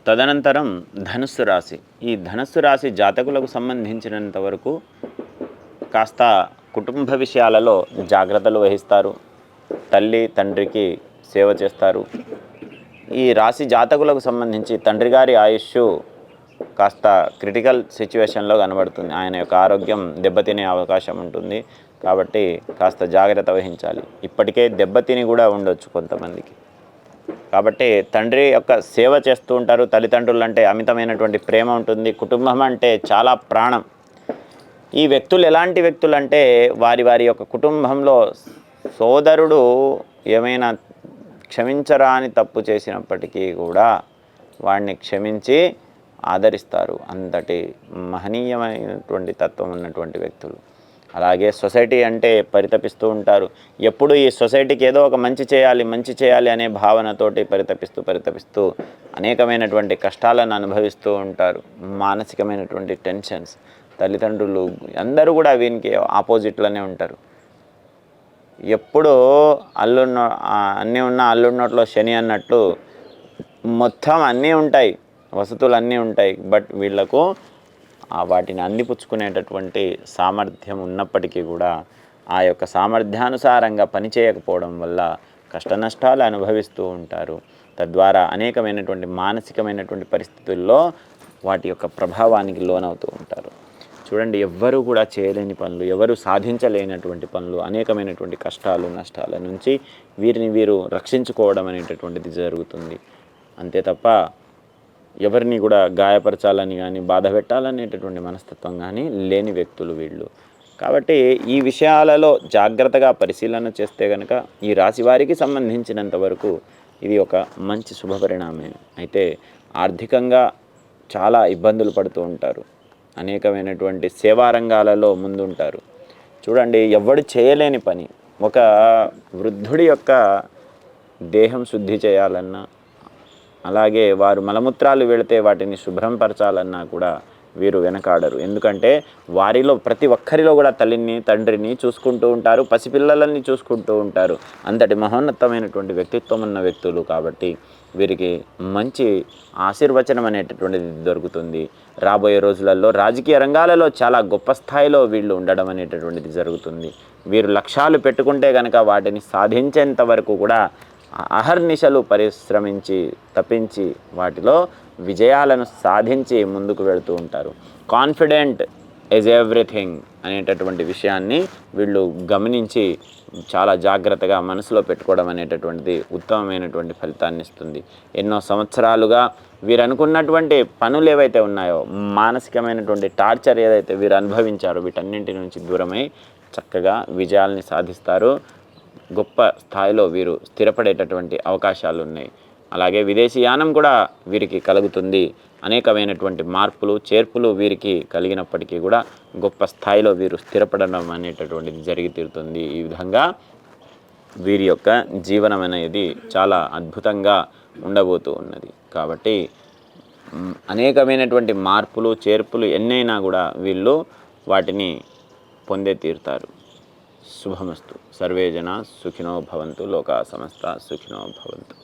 తదనంతరం ధనుస్సు రాశి. ఈ ధనుస్సు రాశి జాతకులకు సంబంధించినంత వరకు కాస్త కుటుంబ విషయాలలో జాగ్రత్తలు వహిస్తారు. తల్లి తండ్రికి సేవ చేస్తారు. ఈ రాశి జాతకులకు సంబంధించి తండ్రి గారి ఆయుష్ కాస్త క్రిటికల్ సిచ్యువేషన్లో కనబడుతుంది. ఆయన యొక్క ఆరోగ్యం దెబ్బతినే అవకాశం ఉంటుంది. కాబట్టి కాస్త జాగ్రత్త వహించాలి. ఇప్పటికే దెబ్బతిని కూడా ఉండొచ్చు కొంతమందికి. కాబట్టి తండ్రి యొక్క సేవ చేస్తూ ఉంటారు. తల్లిదండ్రులు అంటే అమితమైనటువంటి ప్రేమ ఉంటుంది. కుటుంబం అంటే చాలా ప్రాణం. ఈ వ్యక్తులు ఎలాంటి వ్యక్తులు అంటే వారి వారి యొక్క కుటుంబంలో సోదరుడు ఏమైనా క్షమించరాని తప్పు చేసినప్పటికీ కూడా వాడిని క్షమించి ఆదరిస్తారు. అంతటి మహనీయమైనటువంటి తత్వం ఉన్నటువంటి వ్యక్తులు. అలాగే సొసైటీ అంటే పరితపిస్తూ ఉంటారు. ఎప్పుడు ఈ సొసైటీకి ఏదో ఒక మంచి చేయాలి అనే భావనతోటి పరితపిస్తూ అనేకమైనటువంటి కష్టాలను అనుభవిస్తూ ఉంటారు. మానసికమైనటువంటి టెన్షన్స్. తల్లిదండ్రులు అందరూ కూడా వీనికి ఆపోజిట్లోనే ఉంటారు. ఎప్పుడు అన్నీ ఉన్న అల్లున్నట్లో శని అన్నట్లు మొత్తం అన్నీ ఉంటాయి, వసతులు అన్నీ ఉంటాయి. బట్ వీళ్లకు వాటిని అందిపుచ్చుకునేటటువంటి సామర్థ్యం ఉన్నప్పటికీ కూడా ఆ యొక్క సామర్థ్యానుసారంగా పనిచేయకపోవడం వల్ల కష్ట నష్టాలు అనుభవిస్తూ ఉంటారు. తద్వారా అనేకమైనటువంటి మానసికమైనటువంటి పరిస్థితుల్లో వాటి యొక్క ప్రభావానికి లోనవుతూ ఉంటారు. చూడండి, ఎవ్వరూ కూడా చేయలేని పనులు, ఎవరు సాధించలేనటువంటి పనులు, అనేకమైనటువంటి కష్టాలు నష్టాల నుంచి వీరు రక్షించుకోవడం అనేటటువంటిది జరుగుతుంది. అంతే తప్ప ఎవరిని కూడా గాయపరచాలని కానీ బాధ పెట్టాలనేటటువంటి మనస్తత్వం కానీ లేని వ్యక్తులు వీళ్ళు. కాబట్టి ఈ విషయాలలో జాగ్రత్తగా పరిశీలన చేస్తే కనుక ఈ రాశి వారికి సంబంధించినంత వరకు ఇది ఒక మంచి శుభపరిణామే. అయితే ఆర్థికంగా చాలా ఇబ్బందులు పడుతూ ఉంటారు. అనేకమైనటువంటి సేవా రంగాలలో ముందుంటారు. చూడండి, ఎవడు చేయలేని పని, ఒక వృద్ధుడి యొక్క దేహం శుద్ధి చేయాలన్నా, అలాగే వారు మలమూత్రాలు వెళితే వాటిని శుభ్రం పరచాలన్నా కూడా వీరు వెనకాడరు. ఎందుకంటే వారిలో ప్రతి ఒక్కరిలో కూడా తల్లిని తండ్రిని చూసుకుంటూ ఉంటారు, పసిపిల్లలని చూసుకుంటూ ఉంటారు. అంతటి మహోన్నతమైనటువంటి వ్యక్తిత్వం ఉన్న వ్యక్తులు. కాబట్టి వీరికి మంచి ఆశీర్వచనం అనేటటువంటిది దొరుకుతుంది. రాబోయే రోజులలో రాజకీయ రంగాలలో చాలా గొప్ప స్థాయిలో వీళ్ళు ఉండడం అనేటటువంటిది జరుగుతుంది. వీరు లక్ష్యాలు పెట్టుకుంటే కనుక వాటిని సాధించేంత వరకు కూడా అహర్నిశలు పరిశ్రమించి తప్పించి వాటిలో విజయాలను సాధించి ముందుకు వెళుతూ ఉంటారు. కాన్ఫిడెంట్ ఈజ్ ఎవ్రీథింగ్ అనేటటువంటి విషయాన్ని వీళ్ళు గమనించి చాలా జాగ్రత్తగా మనసులో పెట్టుకోవడం అనేటటువంటిది ఉత్తమమైనటువంటి ఫలితాన్ని ఇస్తుంది. ఎన్నో సంవత్సరాలుగా వీరు అనుకున్నటువంటి పనులు ఏవైతే ఉన్నాయో, మానసికమైనటువంటి టార్చర్ ఏదైతే వీరు అనుభవించారో, వీటన్నింటి నుంచి దూరమై చక్కగా విజయాల్ని సాధిస్తారు. గొప్ప స్థాయిలో వీరు స్థిరపడేటటువంటి అవకాశాలు ఉన్నాయి. అలాగే విదేశీయానం కూడా వీరికి కలుగుతుంది. అనేకమైనటువంటి మార్పులు చేర్పులు వీరికి కలిగినప్పటికీ కూడా గొప్ప స్థాయిలో వీరు స్థిరపడడం అనేటటువంటిది జరిగి తీరుతుంది. ఈ విధంగా వీరి యొక్క జీవనం అనేది చాలా అద్భుతంగా ఉండబోతూ ఉన్నది. కాబట్టి అనేకమైనటువంటి మార్పులు చేర్పులు ఎన్నైనా కూడా వీళ్ళు వాటిని పొందే తీరుతారు. శుభమస్తు. సర్వే జనా సుఖినో భవంతు. లోకా సమస్త సుఖినో భవంతు.